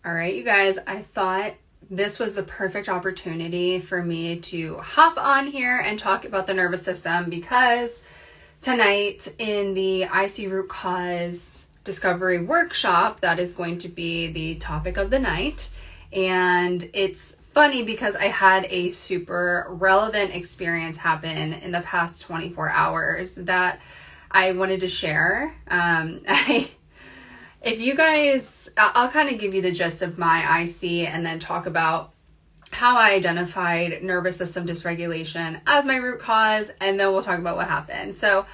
All right, you guys, I thought this was the perfect opportunity for me to hop on here and talk about the nervous system because tonight in the IC root cause discovery workshop, that is going to be the topic of the night. And it's funny because I had a super relevant experience happen in the past 24 hours that I wanted to share. If you guys, I'll kind of give you the gist of my IC and then talk about how I identified nervous system dysregulation as my root cause, and then we'll talk about what happened. So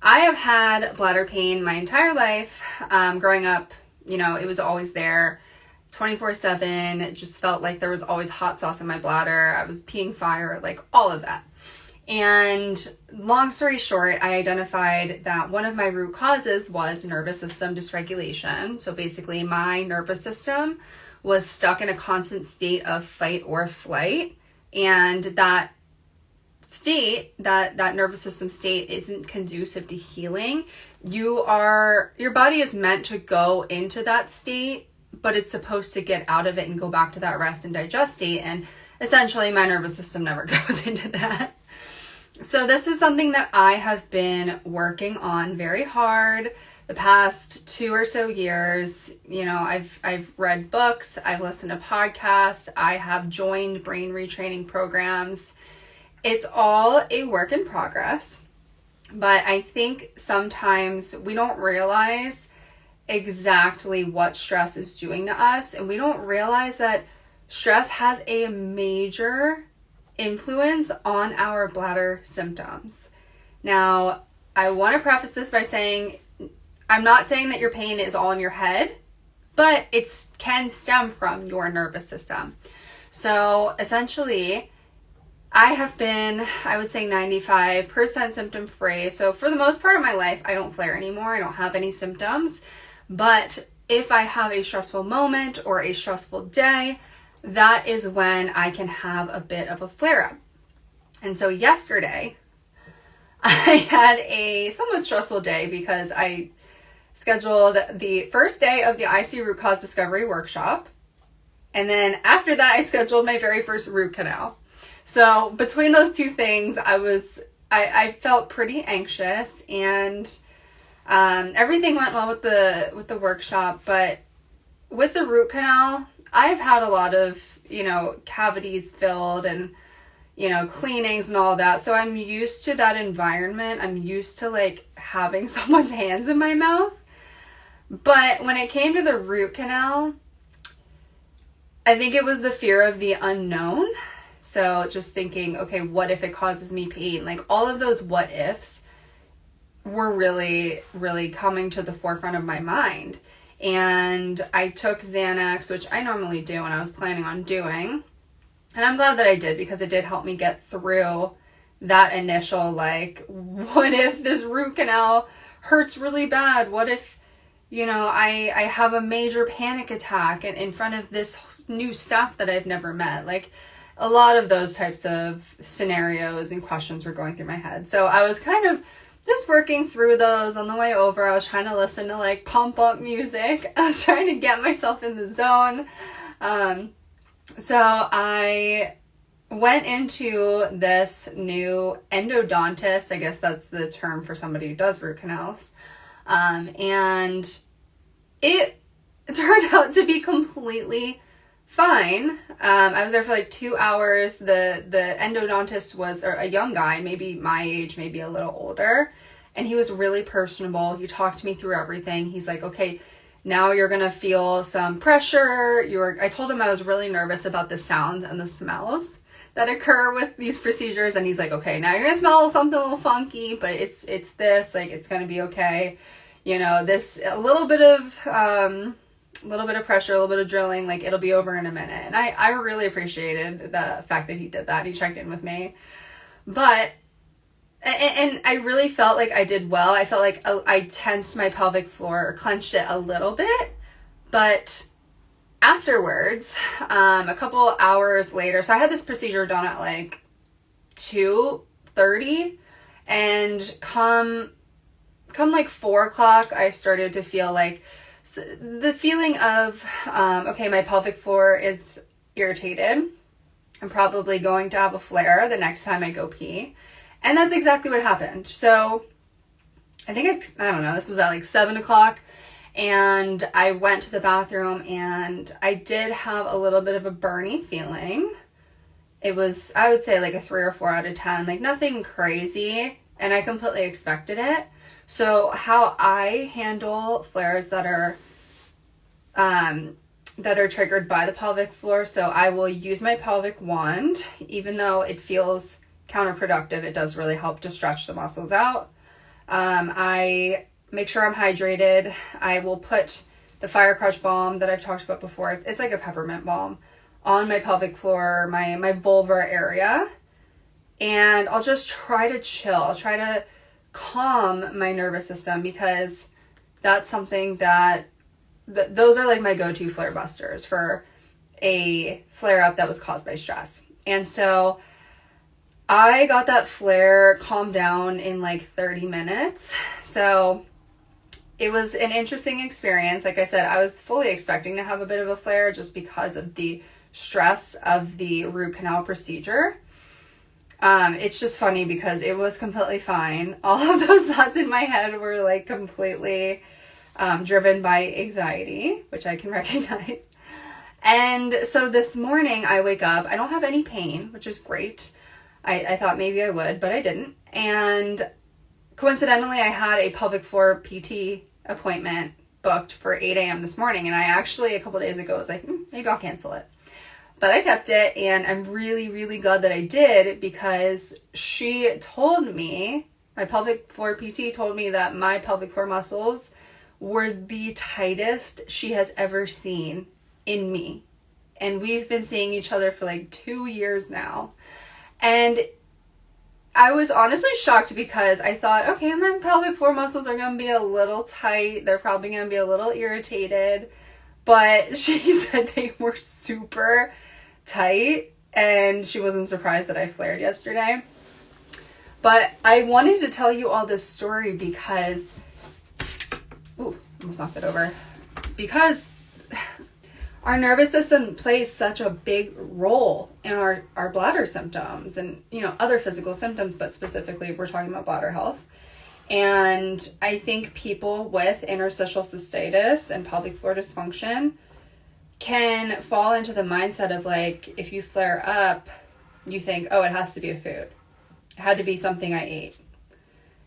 I have had bladder pain my entire life. Growing up, it was always there 24/7. It just felt like there was always hot sauce in my bladder. I was peeing fire, like all of that. And long story short, I identified that one of my root causes was nervous system dysregulation. So basically my nervous system was stuck in a constant state of fight or flight. And that state, that nervous system state isn't conducive to healing. Your body is meant to go into that state, but it's supposed to get out of it and go back to that rest and digest state. And essentially my nervous system never goes into that. So this is something that I have been working on very hard the past 2 or so years. I've read books, I've listened to podcasts, I have joined brain retraining programs. It's all a work in progress, but I think sometimes we don't realize exactly what stress is doing to us, and we don't realize that stress has a major influence on our bladder symptoms. Now, I want to preface this by saying, I'm not saying that your pain is all in your head, but it can stem from your nervous system. So essentially, I have been, I would say 95% symptom free. So for the most part of my life, I don't flare anymore. I don't have any symptoms. But if I have a stressful moment or a stressful day, that is when I can have a bit of a flare-up. And so yesterday, I had a somewhat stressful day because I scheduled the first day of the IC root cause discovery workshop. And then after that, I scheduled my very first root canal. So between those two things, I felt pretty anxious, and everything went well with the workshop. But with the root canal, I've had a lot of, cavities filled and, cleanings and all that. So I'm used to that environment. I'm used to having someone's hands in my mouth. But when it came to the root canal, I think it was the fear of the unknown. So just thinking, okay, what if it causes me pain? All of those what ifs were really, really coming to the forefront of my mind. And I took Xanax, which I normally do and I was planning on doing. And I'm glad that I did, because it did help me get through that initial, what if this root canal hurts really bad? What if, I have a major panic attack in front of this new staff that I've never met? A lot of those types of scenarios and questions were going through my head. So I was kind of just working through those on the way over. I was trying to listen to pump up music. I was trying to get myself in the zone. So I went into this new endodontist. I guess that's the term for somebody who does root canals. And it turned out to be completely fine. I was there for 2 hours. The endodontist was a young guy, maybe my age, maybe a little older. And he was really personable. He talked to me through everything. He's like, okay, now you're going to feel some pressure. I told him I was really nervous about the sounds and the smells that occur with these procedures. And he's like, okay, now you're going to smell something a little funky, but it's this, it's going to be okay. This, a little bit of pressure, a little bit of drilling, it'll be over in a minute. And I really appreciated the fact that he did that. He checked in with me. But, and I really felt like I did well. I felt like I tensed my pelvic floor, or clenched it a little bit. But afterwards, a couple hours later, so I had this procedure done at 2:30, and come 4 o'clock, I started to feel So the feeling of, okay, my pelvic floor is irritated. I'm probably going to have a flare the next time I go pee. And that's exactly what happened. So I think I don't know, this was at like 7 o'clock, and I went to the bathroom and I did have a little bit of a burny feeling. It was, I would say, like a 3 or 4 out of 10, like nothing crazy, and I completely expected it. So how I handle flares that are triggered by the pelvic floor, so I will use my pelvic wand. Even though it feels counterproductive, it does really help to stretch the muscles out. I make sure I'm hydrated. I will put the Fire Crush balm that I've talked about before. It's like a peppermint balm on my pelvic floor, my vulvar area. And I'll just try to chill. I'll try to calm my nervous system, because that's something that those are like my go-to flare busters for a flare up that was caused by stress. And so I got that flare calmed down in like 30 minutes. So it was an interesting experience. Like I said, I was fully expecting to have a bit of a flare just because of the stress of the root canal procedure. It's just funny because it was completely fine. All of those thoughts in my head were like completely driven by anxiety, which I can recognize. And so this morning I wake up, I don't have any pain, which is great. I thought maybe I would, but I didn't. And coincidentally, I had a pelvic floor PT appointment booked for 8 a.m. this morning. And I actually, a couple days ago, was like, maybe I'll cancel it. But I kept it, and I'm really, really glad that I did, because she told me, my pelvic floor PT told me that my pelvic floor muscles were the tightest she has ever seen in me. And we've been seeing each other for like 2 years now. And I was honestly shocked, because I thought, okay, my pelvic floor muscles are going to be a little tight. They're probably going to be a little irritated. But she said they were super tight, and she wasn't surprised that I flared yesterday. But I wanted to tell you all this story because, almost knocked it over, because our nervous system plays such a big role in our bladder symptoms and, other physical symptoms, but specifically we're talking about bladder health. And I think people with interstitial cystitis and pelvic floor dysfunction can fall into the mindset of like, if you flare up, you think, oh, it has to be a food. It had to be something I ate.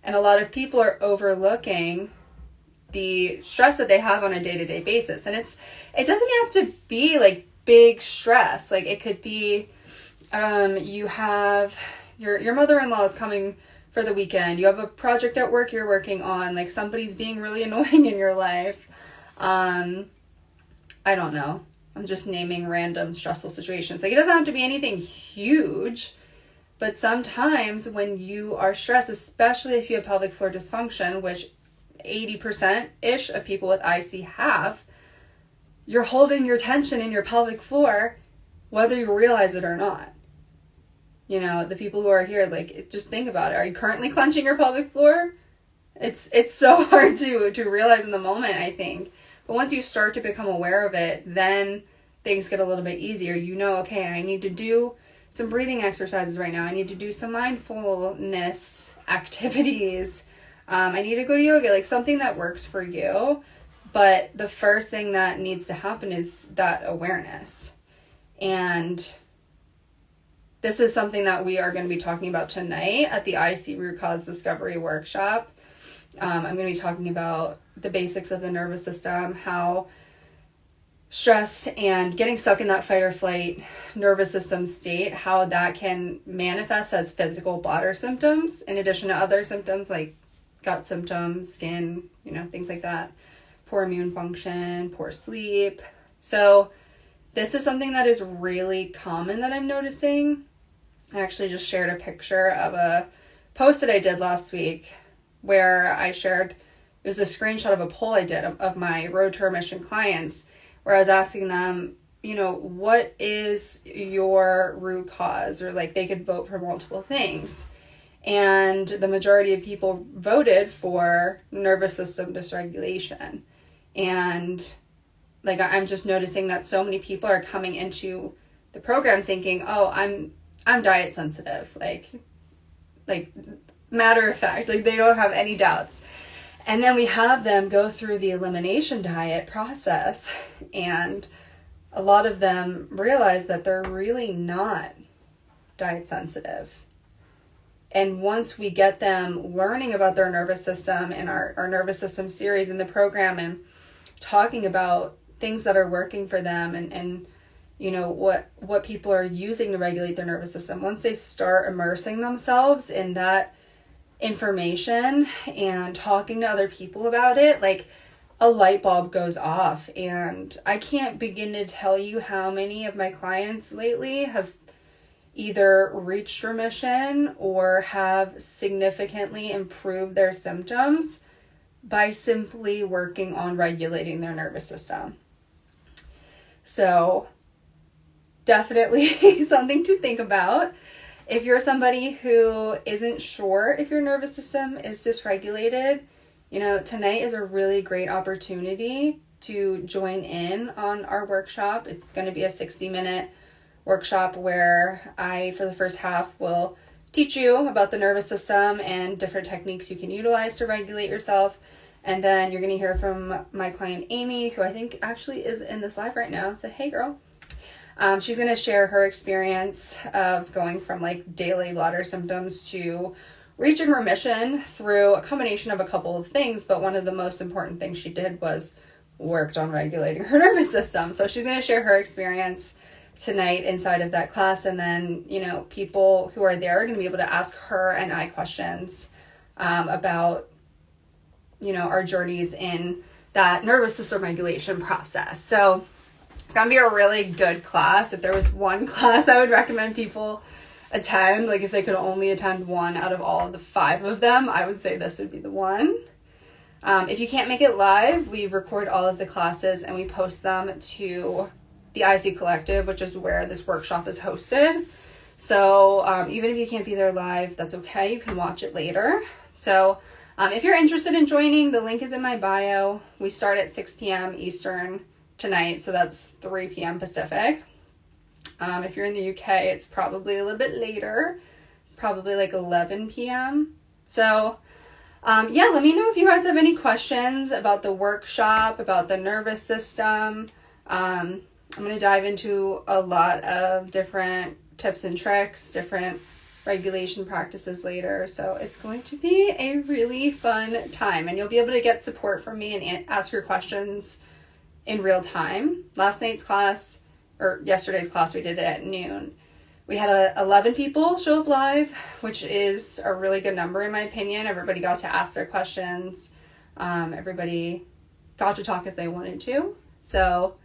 And a lot of people are overlooking the stress that they have on a day-to-day basis. And it doesn't have to be like big stress. Like it could be, you have your mother-in-law is coming for the weekend. You have a project at work you're working on. Like somebody's being really annoying in your life. I don't know. I'm just naming random stressful situations. Like it doesn't have to be anything huge, but sometimes when you are stressed, especially if you have pelvic floor dysfunction, which 80%-ish of people with IC have, you're holding your tension in your pelvic floor, whether you realize it or not. The people who are here, like, just think about it. Are you currently clenching your pelvic floor? It's so hard to realize in the moment, I think. But once you start to become aware of it, then things get a little bit easier. Okay, I need to do some breathing exercises right now. I need to do some mindfulness activities. I need to go to yoga, like something that works for you. But the first thing that needs to happen is that awareness. And this is something that we are going to be talking about tonight at the IC Root Cause Discovery Workshop. I'm going to be talking about the basics of the nervous system, how stress and getting stuck in that fight or flight nervous system state, how that can manifest as physical bladder symptoms, in addition to other symptoms like gut symptoms, skin, things like that, poor immune function, poor sleep. So this is something that is really common that I'm noticing. I actually just shared a picture of a post that I did last week where I shared, it was a screenshot of a poll I did of my road to remission clients, where I was asking them, what is your root cause? Or like they could vote for multiple things. And the majority of people voted for nervous system dysregulation. And like, I'm just noticing that so many people are coming into the program thinking, oh, I'm diet sensitive. Like matter of fact, like they don't have any doubts. And then we have them go through the elimination diet process, and a lot of them realize that they're really not diet sensitive. And once we get them learning about their nervous system in our nervous system series in the program, and talking about things that are working for them, and you know, what people are using to regulate their nervous system, once they start immersing themselves in that information and talking to other people about it, like a light bulb goes off. And I can't begin to tell you how many of my clients lately have either reached remission or have significantly improved their symptoms by simply working on regulating their nervous system. So definitely something to think about. If you're somebody who isn't sure if your nervous system is dysregulated, you know, tonight is a really great opportunity to join in on our workshop. It's going to be a 60-minute workshop where I, for the first half, will teach you about the nervous system and different techniques you can utilize to regulate yourself. And then you're going to hear from my client, Amy, who I think actually is in this live right now. So, hey, girl. She's going to share her experience of going from like daily bladder symptoms to reaching remission through a combination of a couple of things. But one of the most important things she did was worked on regulating her nervous system. So she's going to share her experience tonight inside of that class. And then, you know, people who are there are going to be able to ask her and I questions about, you know, our journeys in that nervous system regulation process. So it's going to be a really good class. If there was one class I would recommend people attend, like if they could only attend one out of all of the 5 of them, I would say this would be the one. If you can't make it live, we record all of the classes and we post them to the IC Collective, which is where this workshop is hosted. So even if you can't be there live, that's okay. You can watch it later. So if you're interested in joining, the link is in my bio. We start at 6 p.m. Eastern tonight, so that's 3 p.m. Pacific. If you're in the UK, it's probably a little bit later, probably like 11 p.m. So yeah, let me know if you guys have any questions about the workshop, about the nervous system. I'm going to dive into a lot of different tips and tricks, different regulation practices later. So it's going to be a really fun time, and you'll be able to get support from me and ask your questions in real time. Last night's class, or yesterday's class, we did it at noon. We had 11 people show up live, which is a really good number in my opinion. Everybody got to ask their questions. Everybody got to talk if they wanted to. So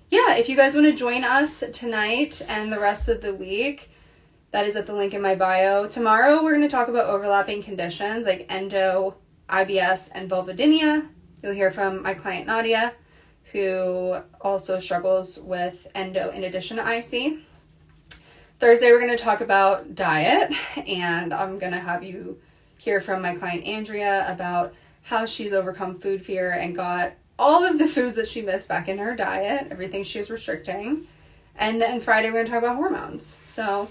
yeah, if you guys want to join us tonight and the rest of the week, that is at the link in my bio. Tomorrow we're going to talk about overlapping conditions like endo, IBS, and vulvodynia. You'll hear from my client Nadia, who also struggles with endo in addition to IC. Thursday, we're going to talk about diet, and I'm going to have you hear from my client Andrea about how she's overcome food fear and got all of the foods that she missed back in her diet, everything she was restricting. And then Friday, we're going to talk about hormones. So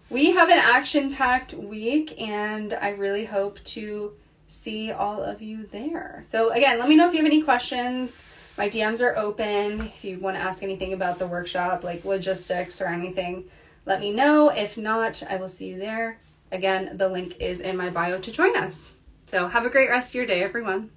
we have an action-packed week, and I really hope to see all of you there. So again, let me know if you have any questions. My DMs are open. If you want to ask anything about the workshop, like logistics or anything, let me know. If not, I will see you there. Again, the link is in my bio to join us. So have a great rest of your day, everyone.